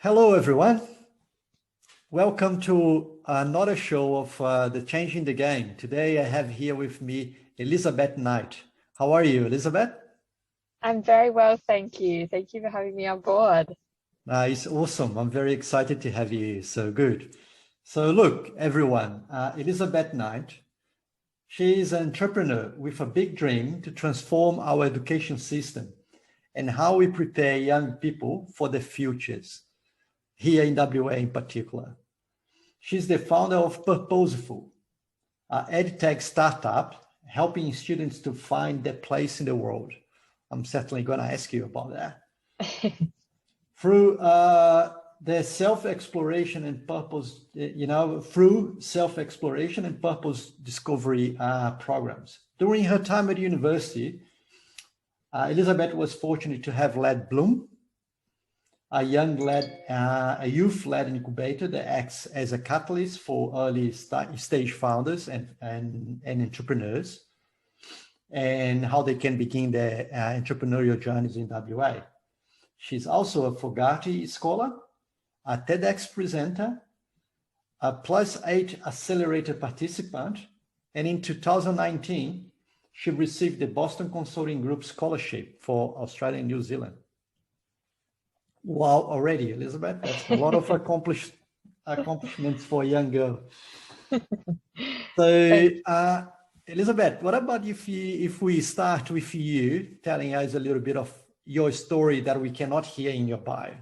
Hello, everyone. Welcome to another show of the Changing the Game. Today, I have here with me Elizabeth Knight. How are you, Elizabeth? I'm very well, thank you. Thank you for having me on board. It's awesome. I'm very excited to have you here. So good. So look, everyone, Elizabeth Knight, she is an entrepreneur with a big dream to transform our education system and how we prepare young people for the futures, here in WA in particular. She's the founder of Purposeful, an edtech startup helping students to find their place in the world. I'm certainly going to ask you about that. Through the self-exploration and purpose, through self-exploration and purpose discovery programs. During her time at university, Elizabeth was fortunate to have led Bloom, a youth-led incubator that acts as a catalyst for early stage founders and entrepreneurs, and how they can begin their entrepreneurial journeys in WA. She's also a Fogarty scholar, a TEDx presenter, a +8 accelerator participant, and in 2019, she received the Boston Consulting Group Scholarship for Australia and New Zealand. Wow, already, Elizabeth, that's a lot of accomplishments for a young girl. So, Elizabeth, what about if we start with you telling us a little bit of your story that we cannot hear in your bio?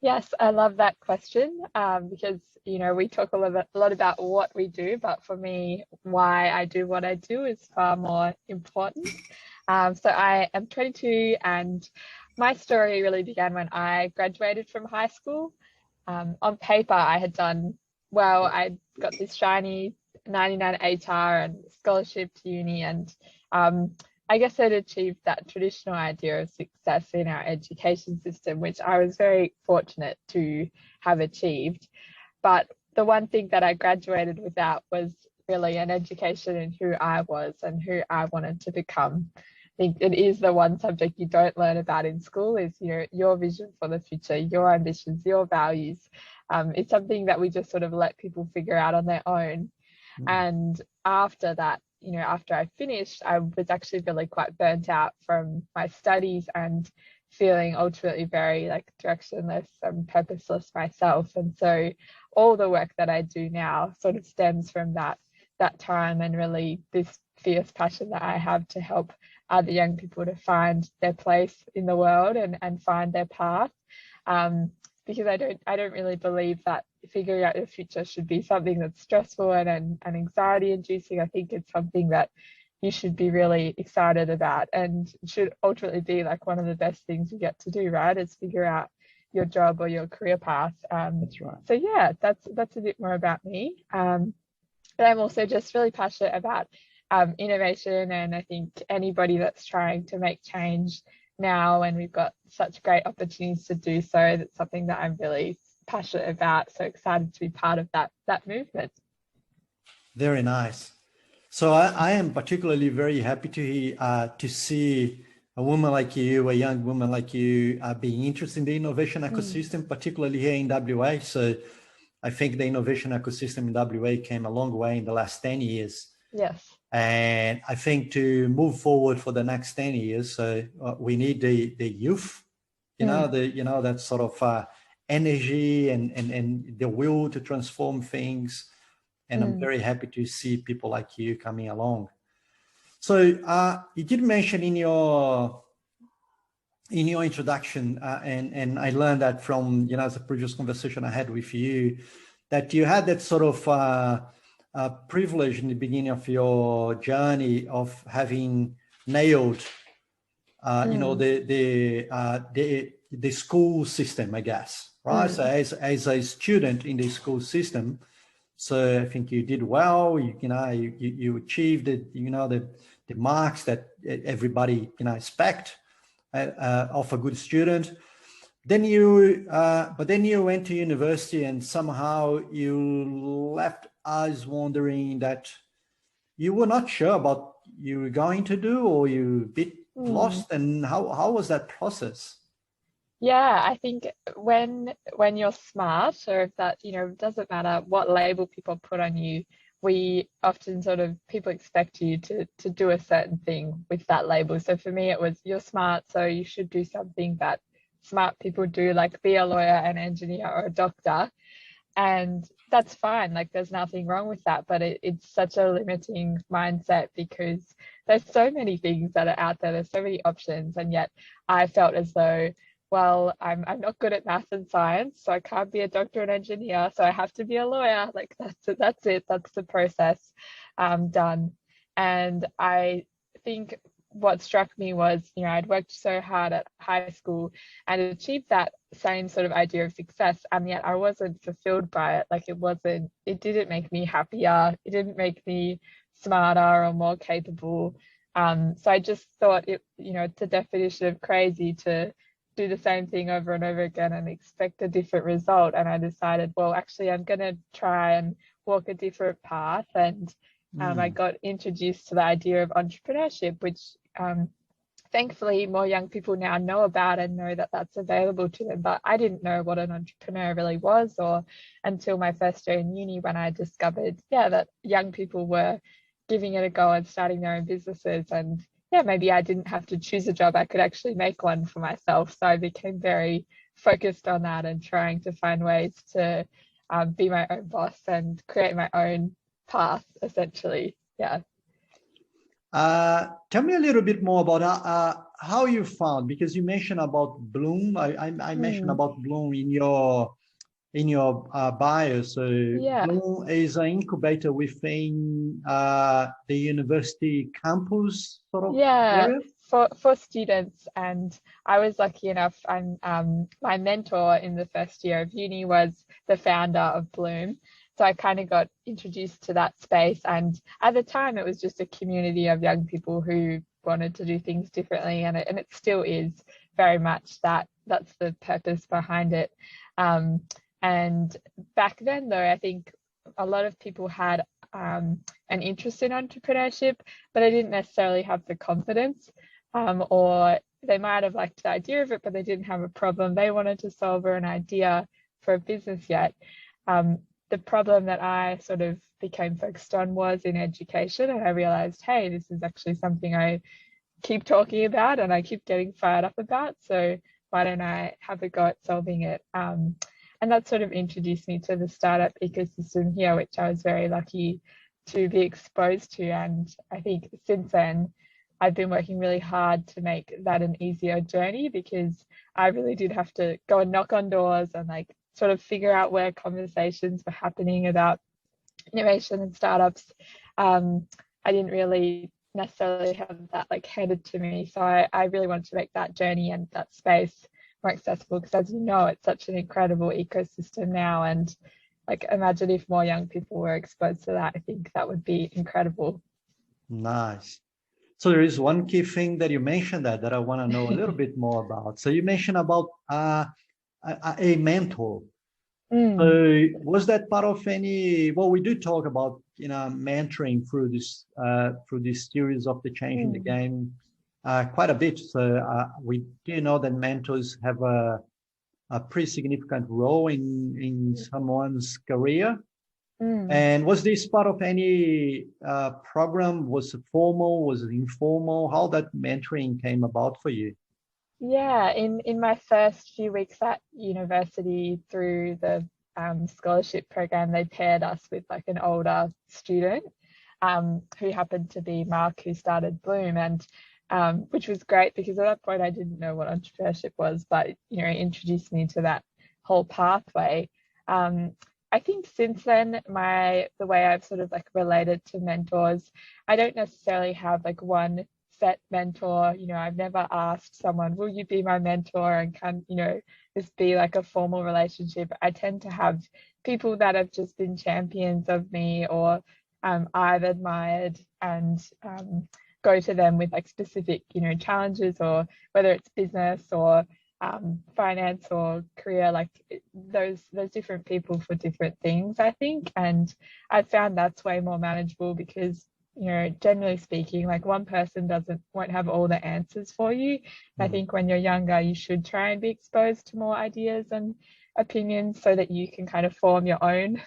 Yes, I love that question because, we talk a lot about what we do, but for me, why I do what I do is far more important. So I am 22 and my story really began when I graduated from high school. On paper, I had done well. I got this shiny 99 ATAR and scholarship to uni, and I guess I'd achieved that traditional idea of success in our education system, which I was very fortunate to have achieved. But the one thing that I graduated without was really an education in who I was and who I wanted to become. I think it is the one subject you don't learn about in school is your vision for the future, your ambitions, your values. It's something that we just sort of let people figure out on their own. And after that, after I finished, I was actually really quite burnt out from my studies and feeling ultimately very directionless and purposeless myself. And so all the work that I do now sort of stems from that time and really this fierce passion that I have to help other young people to find their place in the world and find their path. Because I don't really believe that figuring out your future should be something that's stressful and anxiety inducing. I think it's something that you should be really excited about and should ultimately be one of the best things you get to do, right? Is figure out your job or your career path. That's right. So yeah, that's a bit more about me. But I'm also just really passionate about innovation, and I think anybody that's trying to make change now, and we've got such great opportunities to do so, that's something that I'm really passionate about. So excited to be part of that movement. Very nice. So I am particularly very happy to see a woman like you, a young woman like you, being interested in the innovation ecosystem, particularly here in WA. So I think the innovation ecosystem in WA came a long way in the last 10 years. Yes. And I think to move forward for the next 10 years, we need the youth, that sort of energy and the will to transform things. And I'm very happy to see people like you coming along. So you did mention in your introduction, and I learned that from, the previous conversation I had with you, that you had that sort of privilege in the beginning of your journey of having nailed, the school system, I guess, right? So as a student in the school system, so I think you did well. You achieved it. The marks that everybody expect of a good student. Then but then you went to university, and somehow you left us wondering that you were not sure about you were going to do, or you a bit lost. And how was that process? Yeah, I think when you're smart, or if that, it doesn't matter what label people put on you, we often sort of people expect you to do a certain thing with that label. So for me, it was you're smart, so you should do something that smart people do, like be a lawyer, an engineer, or a doctor. And that's fine. Like there's nothing wrong with that, but it's such a limiting mindset because there's so many things that are out there. There's so many options, and yet I felt as though, well, I'm not good at math and science, so I can't be a doctor and engineer, so I have to be a lawyer. Like that's it. That's it. That's the process done. And I think what struck me was, I'd worked so hard at high school and achieved that same sort of idea of success, and yet I wasn't fulfilled by it. Like it didn't make me happier, it didn't make me smarter or more capable. So I just thought it's a definition of crazy to do the same thing over and over again and expect a different result. And I decided, well, actually I'm going to try and walk a different path. And I Mm. got introduced to the idea of entrepreneurship, which thankfully more young people now know about and know that that's available to them. But I didn't know what an entrepreneur really was, or until my first year in uni, when I discovered, that young people were giving it a go and starting their own businesses. And maybe I didn't have to choose a job, I could actually make one for myself. So I became very focused on that and trying to find ways to be my own boss and create my own path, essentially. Yeah. Tell me a little bit more about how you found, because you mentioned about Bloom. I mentioned Hmm. about Bloom in your bio. So Yeah. Bloom is an incubator within the university campus sort of Yeah, area. for students. And I was lucky enough, and my mentor in the first year of uni was the founder of Bloom. So I kind of got introduced to that space. And at the time, it was just a community of young people who wanted to do things differently. And it still is very much that. That's the purpose behind it. Um, and back then, though, I think a lot of people had an interest in entrepreneurship, but they didn't necessarily have the confidence, or they might have liked the idea of it, but they didn't have a problem they wanted to solve, or an idea for a business yet. Um, the problem that I sort of became focused on was in education, and I realized, hey, this is actually something I keep talking about and I keep getting fired up about. So why don't I have a go at solving it? And that sort of introduced me to the startup ecosystem here, which I was very lucky to be exposed to. And I think since then, I've been working really hard to make that an easier journey, because I really did have to go and knock on doors and like sort of figure out where conversations were happening about innovation and startups. I didn't really necessarily have that like handed to me. So I really wanted to make that journey and that space more accessible, because as you know, it's such an incredible ecosystem now. And like imagine if more young people were exposed to that. I think that would be incredible. Nice. So there is one key thing that you mentioned that I want to know a little bit more about. So you mentioned about a mentor. Mm, So was that part of any? Well, we do talk about mentoring through this series of the Change in the mm, Game quite a bit. So we do know that mentors have a pretty significant role in someone's career. mm. And was this part of any program? Was it formal? Was it informal? How that mentoring came about for you? Yeah, in my first few weeks at university, through the scholarship program, they paired us with like an older student, who happened to be Mark, who started Bloom, and which was great because at that point I didn't know what entrepreneurship was, but it introduced me to that whole pathway. Um, I think since then, the way I've sort of like related to mentors, I don't necessarily have like one set mentor. I've never asked someone, will you be my mentor? And can, this be like a formal relationship? I tend to have people that have just been champions of me, or I've admired, and go to them with like specific, challenges, or whether it's business or finance or career, like those different people for different things, I think. And I found that's way more manageable because generally speaking, like one person won't have all the answers for you. I think when you're younger, you should try and be exposed to more ideas and opinions so that you can kind of form your own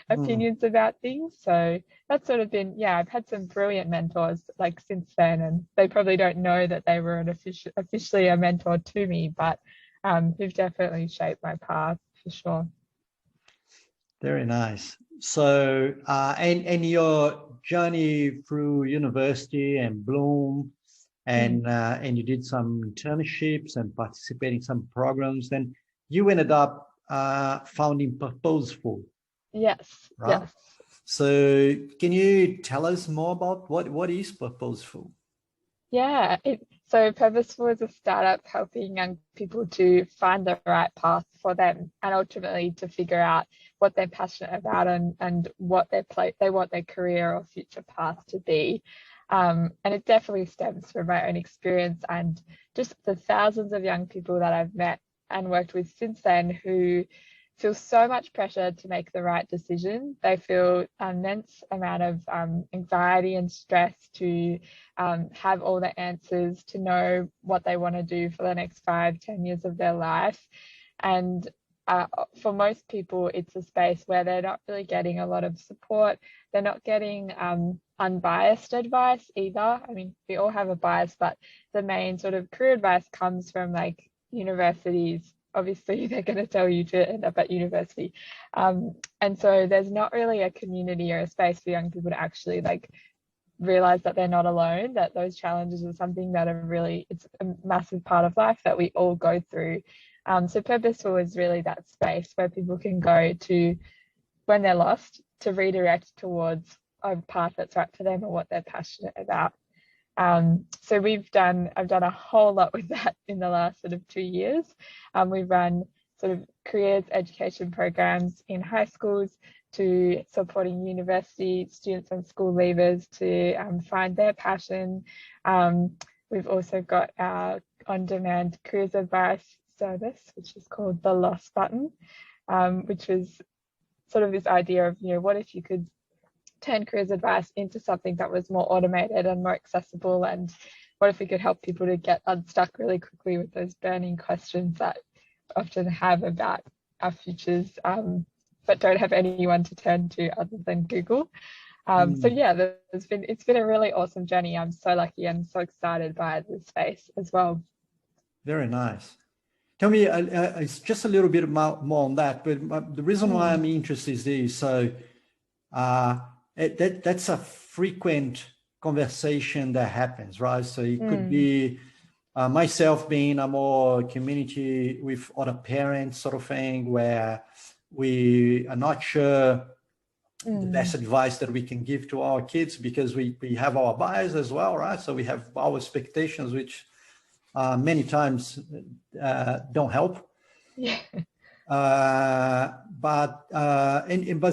opinions about things. So that's sort of been, I've had some brilliant mentors like since then, and they probably don't know that they were officially a mentor to me, but who've definitely shaped my path for sure. Very nice. So, and your journey through university and Bloom, and you did some internships and participating in some programs. Then you ended up founding Purposeful, Yes. right? Yes. So, can you tell us more about what is Purposeful? Yeah, so Purposeful is a startup helping young people to find the right path for them and ultimately to figure out what they're passionate about and what they want their career or future path to be. And it definitely stems from my own experience and just the thousands of young people that I've met and worked with since then who feel so much pressure to make the right decision. They feel an immense amount of anxiety and stress to have all the answers, to know what they want to do for the next 5-10 years of their life. And for most people, it's a space where they're not really getting a lot of support. They're not getting unbiased advice either. I mean, we all have a bias, but the main sort of career advice comes from like universities. Obviously, they're going to tell you to end up at university. And so there's not really a community or a space for young people to actually like realize that they're not alone, that those challenges are something that it's a massive part of life that we all go through. So Purposeful is really that space where people can go to when they're lost to redirect towards a path that's right for them or what they're passionate about. So I've done a whole lot with that in the last sort of 2 years. We've run sort of careers education programs in high schools to supporting university students and school leavers to find their passion. We've also got our on-demand careers advice service, which is called the Lost Button, which was sort of this idea of, what if you could turn careers advice into something that was more automated and more accessible, and what if we could help people to get unstuck really quickly with those burning questions that we often have about our futures, but don't have anyone to turn to other than Google. So yeah, it's been a really awesome journey. I'm so lucky and so excited by this space as well. Very nice. Tell me, it's just a little bit more on that, but the reason why I'm interested is this. So that's a frequent conversation that happens, right? So it could be myself being a more community with other parents sort of thing, where we are not sure the best advice that we can give to our kids because we have our bias as well, right? So we have our expectations, which many times don't help. Yeah. But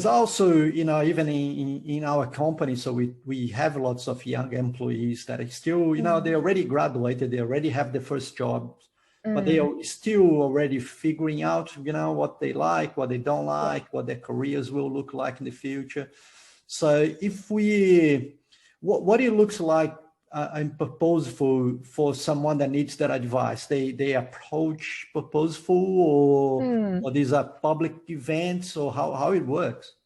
also, even in our company, so we have lots of young employees that are still, they already graduated, they already have their first jobs, but they are still already figuring out, what they like, what they don't like, what their careers will look like in the future. So what it looks like and Purposeful for someone that needs that advice, they approach Purposeful, or these are public events, or how it works?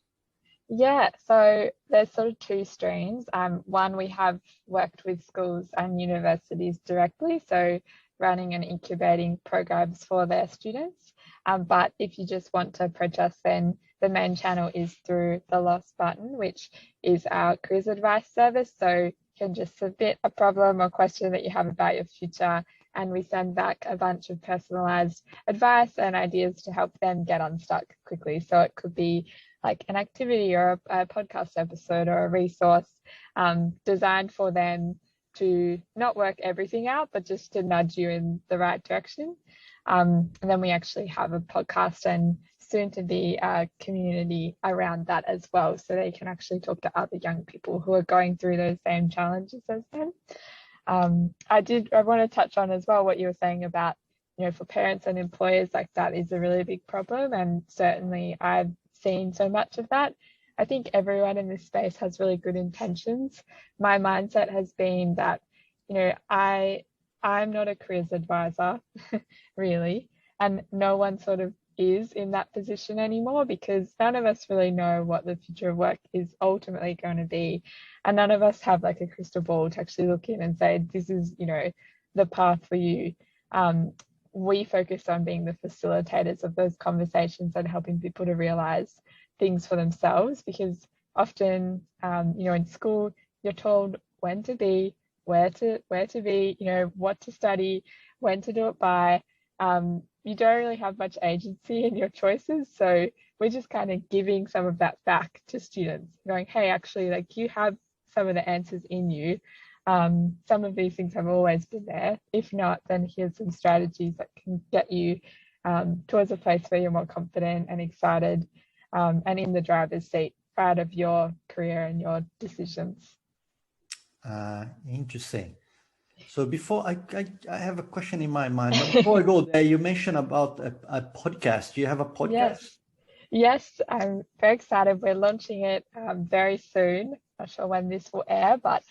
Yeah, so there's sort of two streams. One, we have worked with schools and universities directly, so running and incubating programs for their students. But if you just want to approach us, then the main channel is through the Lost Button, which is our careers advice service. So you can just submit a problem or question that you have about your future, and we send back a bunch of personalized advice and ideas to help them get unstuck quickly. So it could be like an activity or a podcast episode or a resource designed for them to not work everything out, but just to nudge you in the right direction. And then we actually have a podcast and soon to be a community around that as well, so they can actually talk to other young people who are going through those same challenges as them. I want to touch on as well what you were saying about, for parents and employers, like that is a really big problem, and certainly I've seen so much of that. I think everyone in this space has really good intentions. My mindset has been that, I'm not a careers advisor, really, and no one sort of is in that position anymore, because none of us really know what the future of work is ultimately going to be, and none of us have like a crystal ball to actually look in and say this is the path for you. We focus on being the facilitators of those conversations and helping people to realize things for themselves, because often in school you're told when to be, where to be, what to study, when to do it by. You don't really have much agency in your choices, so we're just kind of giving some of that back to students, going, hey, actually, like, you have some of the answers in you. Some of these things have always been there. If not, then here's some strategies that can get you towards a place where you're more confident and excited, and in the driver's seat, proud of your career and your decisions. Interesting. So before I have a question in my mind, but before I go there, you mentioned about a podcast. Do you have a podcast? Yes, I'm very excited. We're launching it very soon. Not sure when this will air, but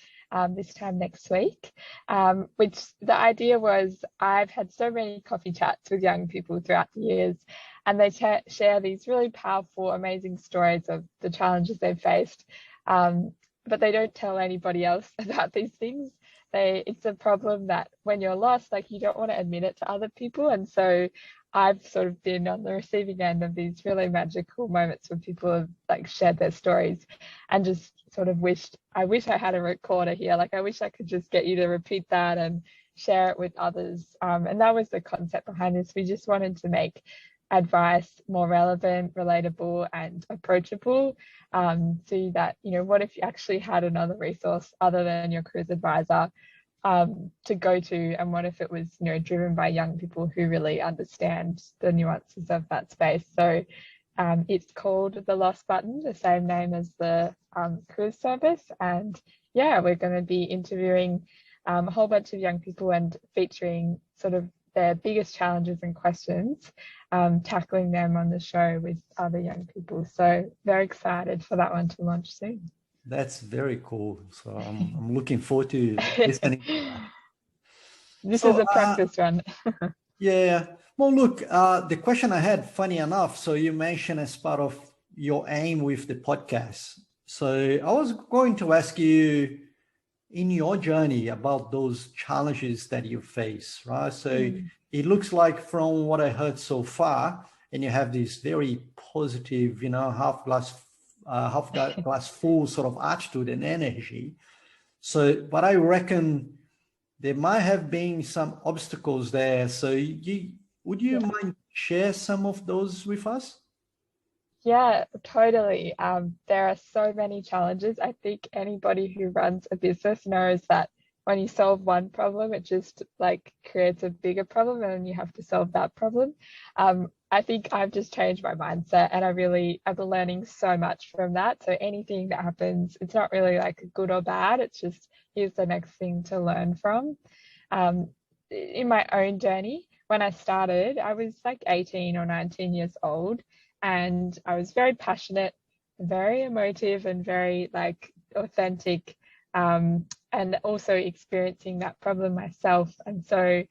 this time next week. Which the idea was, I've had so many coffee chats with young people throughout the years, and they share these really powerful, amazing stories of the challenges they've faced, but they don't tell anybody else about these things. It's a problem that when you're lost, like, you don't want to admit it to other people. And so I've sort of been on the receiving end of these really magical moments when people have like shared their stories, and just sort of I wish I had a recorder here. Like, I wish I could just get you to repeat that and share it with others. And that was the concept behind this. We just wanted to make advice more relevant, relatable, and approachable, so that, what if you actually had another resource other than your careers advisor to go to, and what if it was driven by young people who really understand the nuances of that space. So it's called The Lost Button, the same name as the cruise service, and we're going to be interviewing a whole bunch of young people and featuring sort of their biggest challenges and questions, tackling them on the show with other young people. So very excited for that one to launch soon. That's very cool. So I'm looking forward to listening to that. This is a practice run. Yeah. Well, look, the question I had, funny enough, so you mentioned as part of your aim with the podcast. So I was going to ask you, in your journey, about those challenges that you face, right? So it looks like, from what I heard so far, and you have this very positive, half glass full sort of attitude and energy. So, but I reckon there might have been some obstacles there. So would you mind share some of those with us? Yeah, totally. There are so many challenges. I think anybody who runs a business knows that when you solve one problem, it just like creates a bigger problem, and then you have to solve that problem. I think I've just changed my mindset, and I've been learning so much from that. So anything that happens, it's not really like good or bad. It's just, here's the next thing to learn from. In my own journey, when I started, I was like 18 or 19 years old. And I was very passionate, very emotive, and very like authentic, and also experiencing that problem myself. And so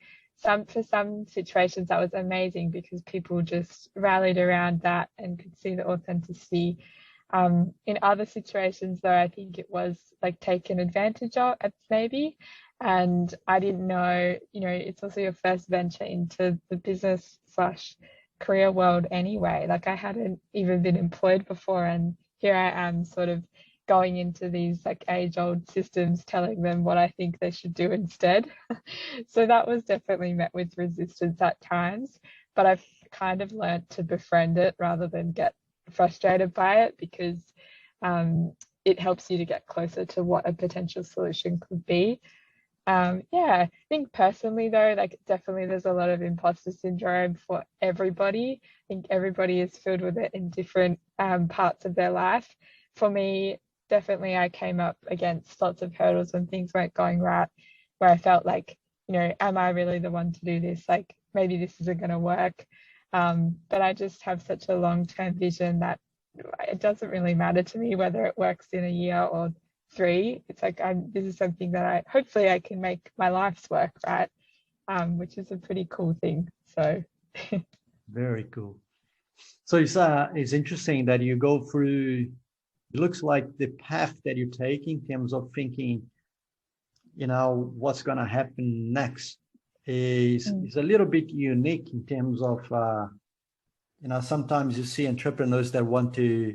for some situations that was amazing, because people just rallied around that and could see the authenticity. In other situations, though, I think it was like taken advantage of, maybe. And I didn't know, it's also your first venture into the business / career world anyway. Like, I hadn't even been employed before, and here I am sort of going into these like age-old systems, telling them what I think they should do instead. So that was definitely met with resistance at times, but I've kind of learned to befriend it rather than get frustrated by it, because it helps you to get closer to what a potential solution could be. I think personally, though, like, definitely there's a lot of imposter syndrome for everybody. I think everybody is filled with it in different parts of their life. For me, definitely I came up against lots of hurdles when things weren't going right, where I felt like, am I really the one to do this? Like, maybe this isn't going to work. But I just have such a long-term vision that it doesn't really matter to me whether it works in a year or three. It's like this is something that hopefully I can make my life's work, right? Which is a pretty cool thing. So Very cool. So it's interesting that you go through, it looks like the path that you take in terms of thinking, what's going to happen next is a little bit unique in terms of, sometimes you see entrepreneurs that want to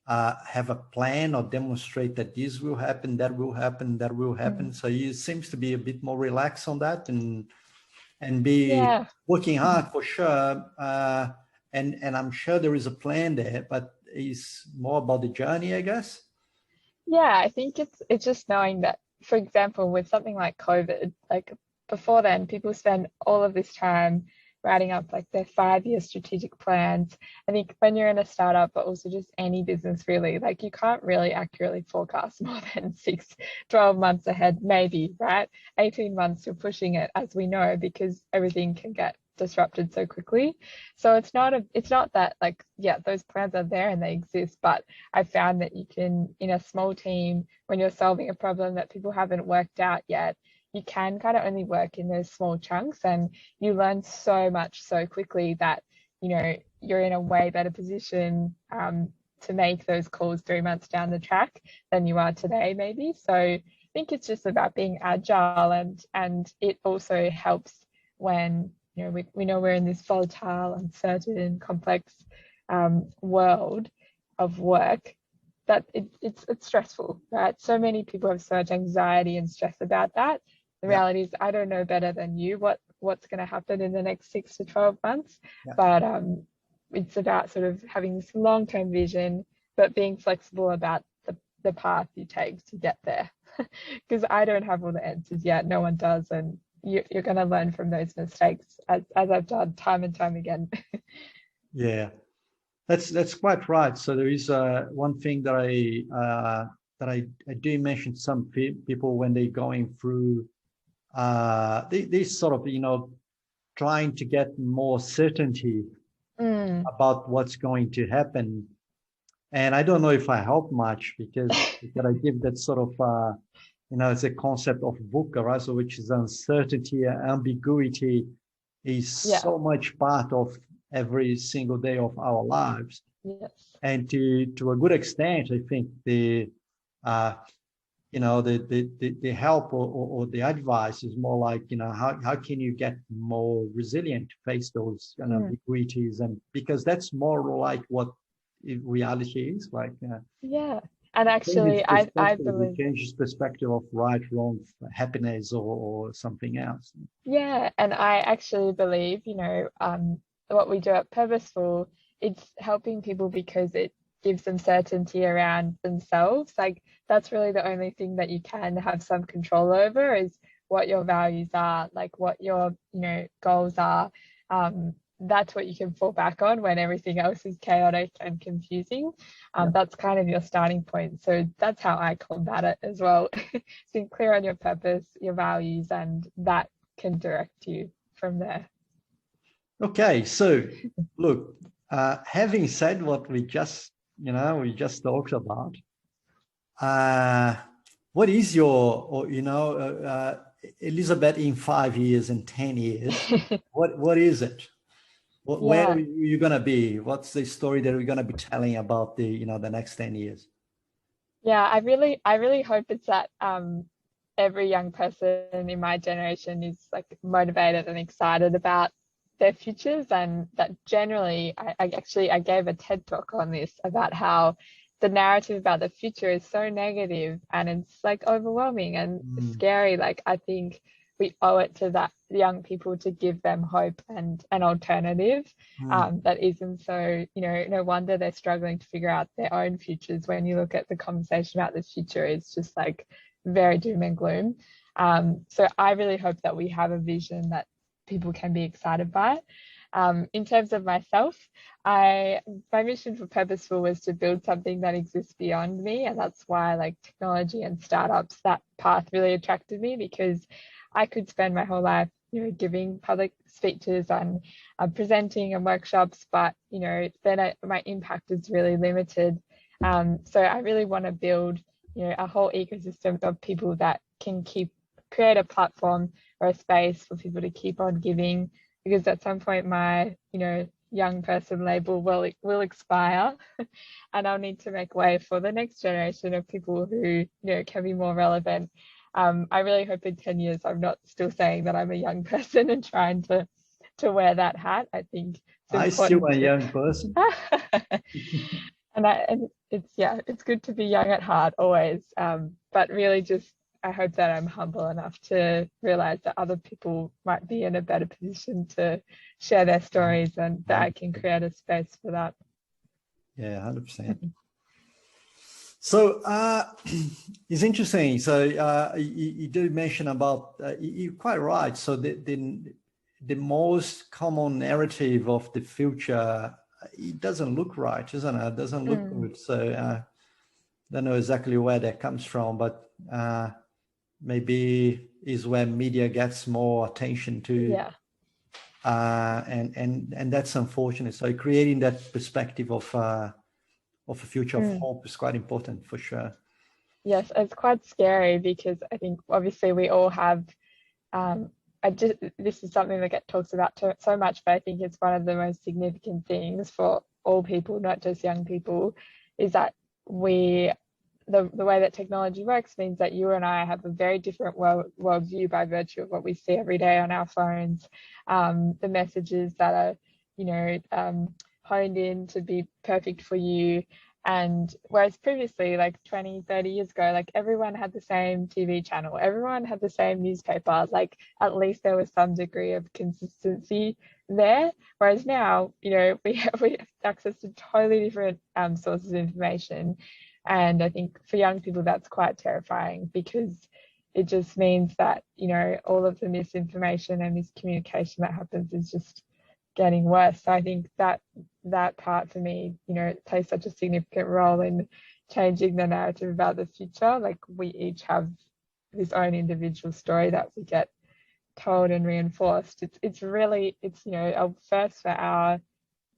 have a plan or demonstrate that this will happen, that will happen, that will happen. So you seems to be a bit more relaxed on that and be working hard for sure. And I'm sure there is a plan there, but it's more about the journey, I guess. Yeah, I think it's just knowing that, for example, with something like COVID, like before then, people spend all of this time writing up like their 5-year strategic plans. I think when you're in a startup, but also just any business really, like you can't really accurately forecast more than 12 months ahead, maybe, right? 18 months you're pushing it, as we know, because everything can get disrupted so quickly. So it's not that like, yeah, those plans are there and they exist, but I found that you can, in a small team, when you're solving a problem that people haven't worked out yet, you can kind of only work in those small chunks, and you learn so much so quickly that, you're in a way better position to make those calls 3 months down the track than you are today, maybe. So I think it's just about being agile, and it also helps when, we know we're in this volatile, uncertain, complex world of work, that it's stressful, right? So many people have so much anxiety and stress about that. The reality is, I don't know better than you what's going to happen in the next 6 to 12 months, but it's about sort of having this long-term vision, but being flexible about the path you take to get there. Because I don't have all the answers yet, no one does, and you're going to learn from those mistakes, as I've done time and time again. Yeah, that's quite right. So there is one thing that I do mention to some people when they're going through they sort of trying to get more certainty about what's going to happen. And I don't know if I help much because I give that sort of it's a concept of VUCA, right? So which is uncertainty, ambiguity is so much part of every single day of our lives. Yes. And to a good extent, I think the help or the advice is more like, how can you get more resilient to face those ambiguities, and because that's more like what reality is like. And actually, I believe it changes perspective of right, wrong, happiness, or something else. Yeah, and I actually believe, what we do at Purposeful, it's helping people because it gives them certainty around themselves. Like that's really the only thing that you can have some control over, is what your values are, like what your, goals are. That's what you can fall back on when everything else is chaotic and confusing. That's kind of your starting point. So that's how I combat it as well. Being clear on your purpose, your values, and that can direct you from there. Okay, so look, having said what we just talked about, what is your, Elizabeth in 5 years and 10 years? what is it? Where are you going to be? What's the story that we're going to be telling about the next 10 years? Yeah, I really hope it's that every young person in my generation is like motivated and excited about their futures, and that generally, I gave a TED talk on this about how the narrative about the future is so negative and it's like overwhelming and scary. Like I think we owe it to that young people to give them hope and an alternative that isn't so, no wonder they're struggling to figure out their own futures. When you look at the conversation about the future, it's just like very doom and gloom. So I really hope that we have a vision that people can be excited by. In terms of myself, my mission for Purposeful was to build something that exists beyond me, and that's why like technology and startups, that path really attracted me, because I could spend my whole life giving public speeches and presenting and workshops, but then my impact is really limited. So I really want to build a whole ecosystem of people that can create a platform or a space for people to keep on giving, because at some point my young person label will expire and I'll need to make way for the next generation of people who can be more relevant. I really hope in 10 years I'm not still saying that I'm a young person and trying to wear that hat. I think it's important. I'm still a young person. And it's good to be young at heart always. But really just I hope that I'm humble enough to realize that other people might be in a better position to share their stories and that I can create a space for that. Yeah, 100%. So it's interesting. So you do mention about, you're quite right. So the most common narrative of the future, it doesn't look right, isn't it? It doesn't look good. So I don't know exactly where that comes from, but maybe is where media gets more attention to. Yeah. And that's unfortunate. So creating that perspective of a future of hope is quite important for sure. Yes, it's quite scary because I think obviously we all have, this is something that gets talked about so much, but I think it's one of the most significant things for all people, not just young people, is that the way that technology works means that you and I have a very different worldview by virtue of what we see every day on our phones, the messages that are, honed in to be perfect for you. And whereas previously, like 20, 30 years ago, like everyone had the same TV channel, everyone had the same newspaper, like at least there was some degree of consistency there. Whereas now, we have access to totally different sources of information. And I think for young people, that's quite terrifying because it just means that, all of the misinformation and miscommunication that happens is just getting worse. So I think that part for me, plays such a significant role in changing the narrative about the future. Like we each have this own individual story that we get told and reinforced. It's a first for our,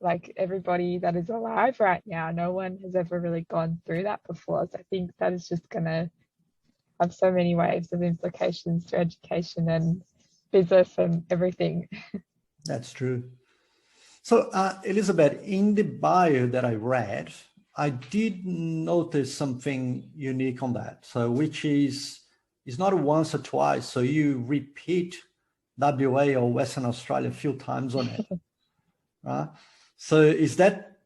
like everybody that is alive right now. No one has ever really gone through that before. So I think that is just going to have so many waves of implications to education and business and everything. That's true. So Elizabeth, in the bio that I read, I did notice something unique on that. So which is not once or twice. So you repeat WA or Western Australia a few times on it. Right? So is that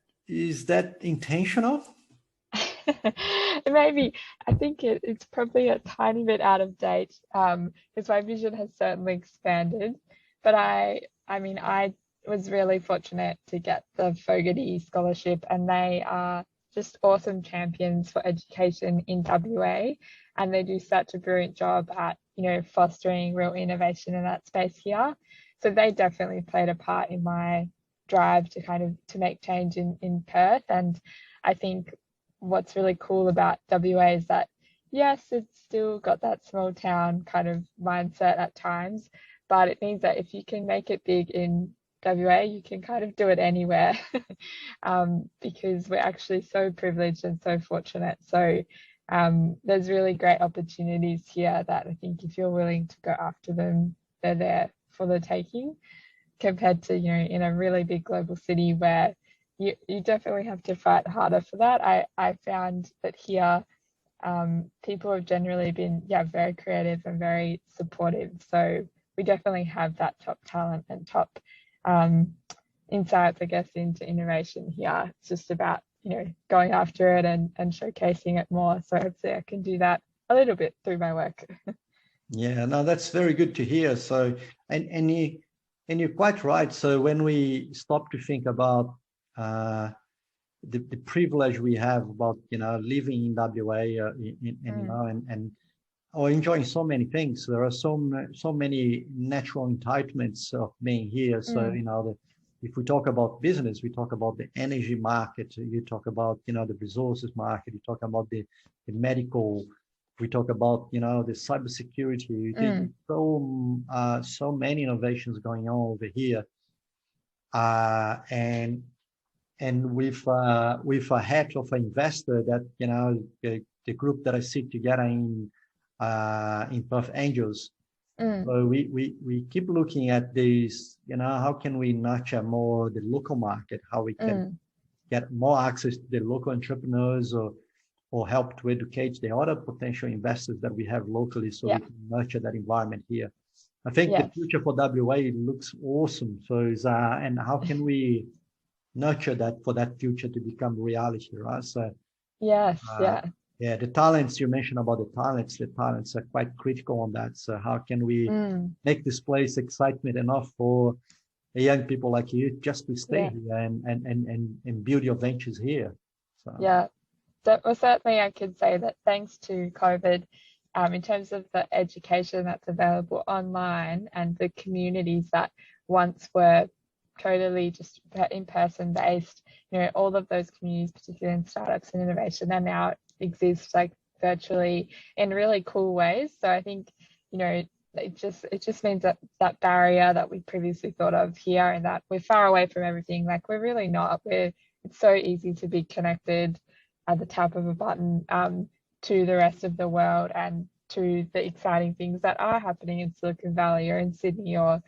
intentional? Maybe. I think it's probably a tiny bit out of date because my vision has certainly expanded. But I was really fortunate to get the Fogarty Scholarship, and they are just awesome champions for education in WA, and they do such a brilliant job at fostering real innovation in that space here. So they definitely played a part in my drive to make change in Perth. And I think what's really cool about WA is that yes, it's still got that small town kind of mindset at times, but it means that if you can make it big in WA, you can kind of do it anywhere because we're actually so privileged and so fortunate. So there's really great opportunities here that I think if you're willing to go after them, they're there for the taking, compared to, in a really big global city where you definitely have to fight harder for that. I found that here people have generally been very creative and very supportive. So we definitely have that top talent and top insights, I guess, into innovation here. It's just about, going after it and showcasing it more. So hopefully I can do that a little bit through my work. Yeah, no, that's very good to hear. So, and you're quite right. So when we stop to think about the privilege we have about, living in WA or enjoying so many things. There are so many natural entitlements of being here. So, if we talk about business, we talk about the energy market, you talk about, the resources market, you talk about the medical we talk about, you know, the cybersecurity. There's so many innovations going on over here, and with a hat of an investor that, you know, the group that I sit together in Perth Angels. So we keep looking at this, you know, how can we nurture more the local market, how we can get more access to the local entrepreneurs, or help to educate the other potential investors that we have locally, so we can nurture that environment here. I think the future for WA looks awesome. So and how can we nurture that for that future to become reality, right? So yeah, the talents you mentioned about the talents are quite critical on that. So how can we make this place excitement enough for young people like you just to stay here and build your ventures here? So well, certainly I could say that thanks to COVID, in terms of the education that's available online and the communities that once were totally just in-person based, you know, all of those communities, particularly in startups and innovation, they now exist like virtually in really cool ways. So I think, you know, it just means that that barrier that we previously thought of here, and that we're far away from everything, like we're really not. It's so easy to be connected at the tap of a button to the rest of the world and to the exciting things that are happening in Silicon Valley or in Sydney or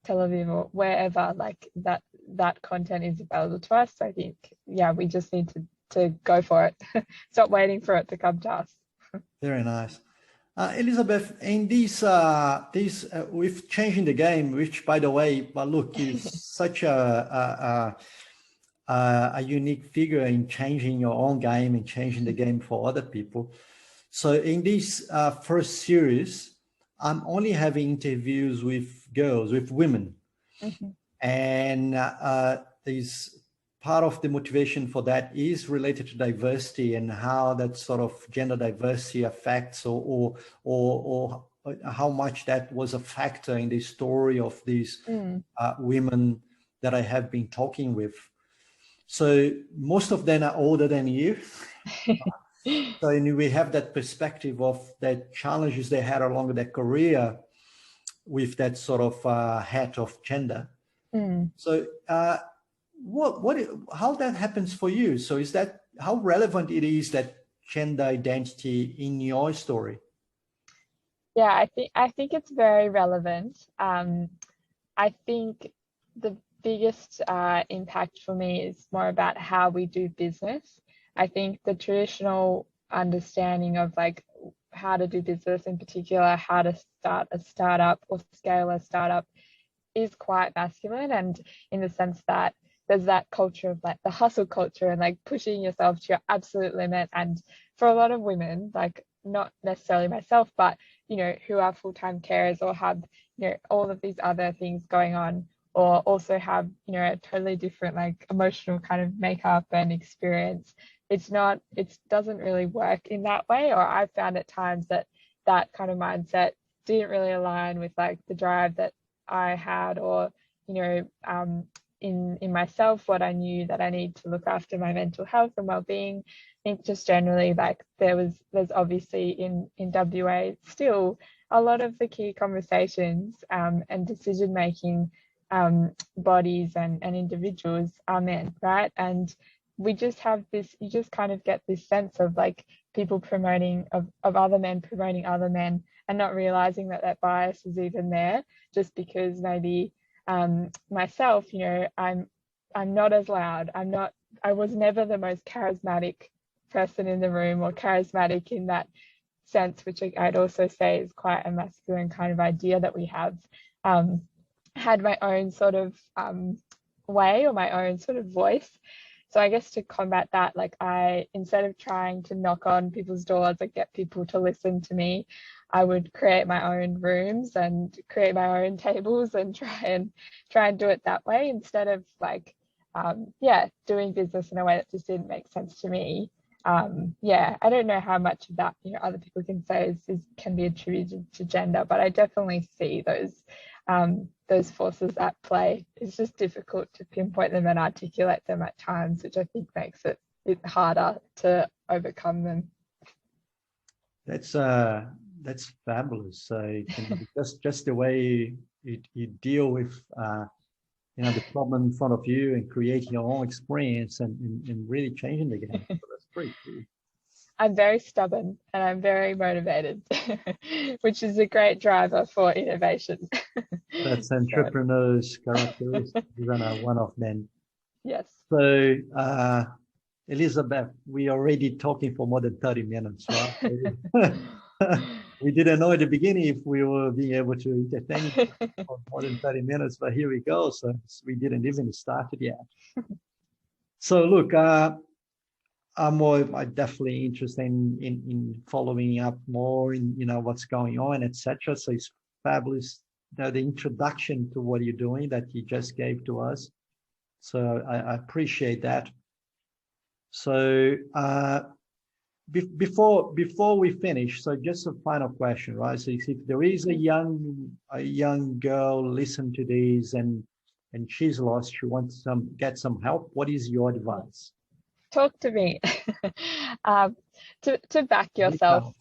Tel Aviv or wherever, like that content is available to us. So I think, we just need to go for it. Stop waiting for it to come to us. Very nice. Elizabeth, in this with changing the game, which by the way, but look, is such a unique figure in changing your own game and changing the game for other people. So in this first series, I'm only having interviews with girls, with women. And there's part of the motivation for that is related to diversity and how that sort of gender diversity affects or how much that was a factor in the story of these women that I have been talking with. So most of them are older than you. So we have that perspective of the challenges they had along their career with that sort of hat of gender. So how that happens for you? So is that how relevant it is, that gender identity in your story? Yeah, I think it's very relevant. I think the biggest impact for me is more about how we do business. I think the traditional understanding of like how to do business, in particular how to start a startup or scale a startup, is quite masculine, and in the sense that there's that culture of like the hustle culture and like pushing yourself to your absolute limit. And for a lot of women, like not necessarily myself, but you know, who are full-time carers or have, you know, all of these other things going on, or also have, you know, a totally different like emotional kind of makeup and experience, it doesn't really work in that way. Or I found at times that that kind of mindset didn't really align with like the drive that I had, or, you know, in myself, what I knew that I need to look after my mental health and well-being. I think just generally, like there's obviously in WA still a lot of the key conversations and decision-making bodies and individuals are men, right? And we just have this, you just kind of get this sense of like people promoting of other men promoting other men, and not realizing that that bias is even there, just because maybe myself, you know, I'm not as loud. I was never the most charismatic person in the room, or charismatic in that sense, which I'd also say is quite a masculine kind of idea that we have. Had my own sort of way, or my own sort of voice. So I guess to combat that, like instead of trying to knock on people's doors and get people to listen to me, I would create my own rooms and create my own tables and try and do it that way, instead of like, doing business in a way that just didn't make sense to me. I don't know how much of that, you know, other people can say can be attributed to gender, but I definitely see those forces at play. It's just difficult to pinpoint them and articulate them at times, which I think makes it harder to overcome them. That's fabulous. So just the way you deal with the problem in front of you and creating your own experience and really changing the game. So that's pretty cool. I'm very stubborn and I'm very motivated, which is a great driver for innovation. That's So, entrepreneurs' characteristics, and one of them. yes. So, Elizabeth, we are already talking for more than 30 minutes, right? We didn't know at the beginning if we were being able to entertain for more than 30 minutes, but here we go. So we didn't even start it yet. So look, I'm definitely interested in following up more in what's going on, etc. So it's fabulous the introduction to what you're doing that you just gave to us. So I appreciate that. So before we finish, so just a final question, right? So if there is a young girl listen to this and she's lost, she wants get some help, what is your advice? Talk to me. To back yourself,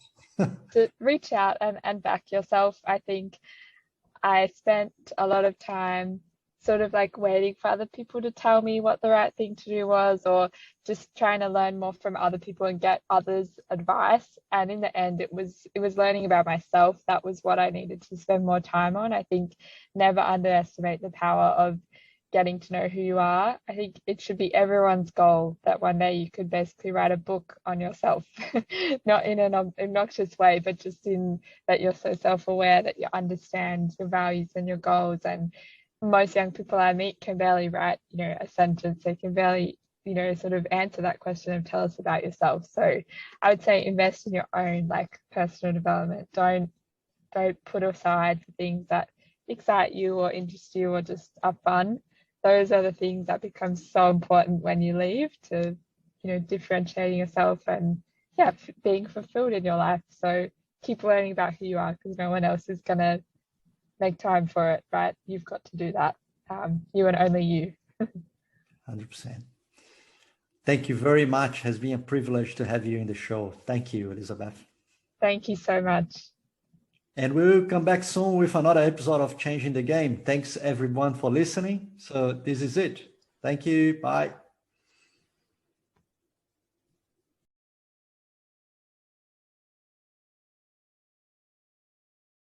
to reach out and back yourself. I think I spent a lot of time sort of like waiting for other people to tell me what the right thing to do was, or just trying to learn more from other people and get others' advice. And in the end, it was learning about myself. That was what I needed to spend more time on. I think never underestimate the power of getting to know who you are. I think it should be everyone's goal that one day you could basically write a book on yourself, not in an obnoxious way, but just in that you're so self-aware that you understand your values and your goals. And most young people I meet can barely write, a sentence. They can barely, sort of answer that question of tell us about yourself. So I would say invest in your own like personal development. Don't put aside the things that excite you or interest you or just are fun. Those are the things that become so important when you leave to, differentiating yourself and being fulfilled in your life. So keep learning about who you are because no one else is going to make time for it, right? You've got to do that. You and only you. 100%. Thank you very much. It has been a privilege to have you in the show. Thank you, Elizabeth. Thank you so much. And we'll come back soon with another episode of Changing the Game. Thanks everyone for listening. So this is it. Thank you. Bye.